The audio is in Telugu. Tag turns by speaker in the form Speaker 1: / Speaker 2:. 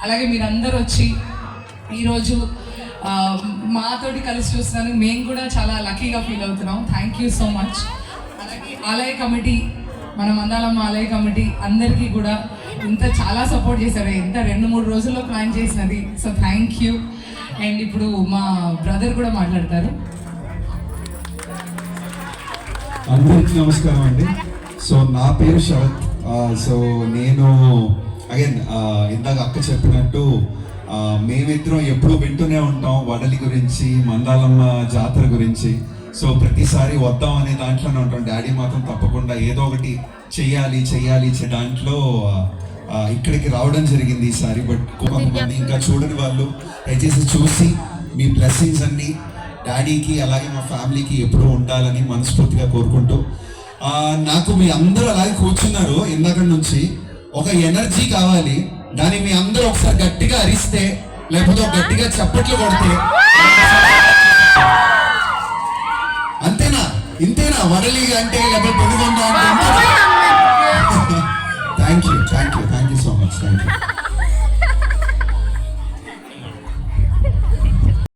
Speaker 1: అలాగే మీరందరూ వచ్చి ఈరోజు మాతోటి కలిసి చూస్తున్నందుకు మేము కూడా చాలా లక్కీగా ఫీల్ అవుతున్నాం. Thank you so much. అలాగే ఆలయ కమిటీ, మన మందాలమ్మ ఆలయ కమిటీ అందరికీ కూడా ఇంత చాలా సపోర్ట్ చేశారు. ఇంత 2-3 రోజుల్లో ప్లాన్ చేసినది. So thank you. అండ్ ఇప్పుడు మా బ్రదర్ కూడా మాట్లాడతారు.
Speaker 2: అందరికీ నమస్కారం అండి. సో నా పేరు శరత్. సో నేను అగైన్ ఇందాక అక్క చెప్పినట్టు మేమిద్దరం ఎప్పుడు వింటూనే ఉంటాం వడలి గురించి, మందాలమ్మ జాతర గురించి. సో ప్రతిసారి వద్దాం అనే దాంట్లోనే ఉంటాం. డాడీ మాత్రం తప్పకుండా ఏదో ఒకటి చెయ్యాలి దాంట్లో ఇక్కడికి రావడం జరిగింది ఈసారి. బట్ కొంతమంది ఇంకా చూడని వాళ్ళు దయచేసి చూసి మీ బ్లెస్సింగ్స్ అన్ని డాడీకి అలాగే మా ఫ్యామిలీకి ఎప్పుడూ ఉండాలని మనస్ఫూర్తిగా కోరుకుంటూ, నాకు మీ అందరూ అలాగే కూర్చున్నారు ఇందాక నుంచి. ఒక ఎనర్జీ కావాలి. దాన్ని మీ అందరూ ఒకసారి గట్టిగా అరిస్తే, లేకపోతే గట్టిగా చప్పట్లు కొడితే, అంతేనా ఇంతేనా వడలి అంటే లేకపోతే పొడిగొండ అంటే. Thank you so much. Thank you.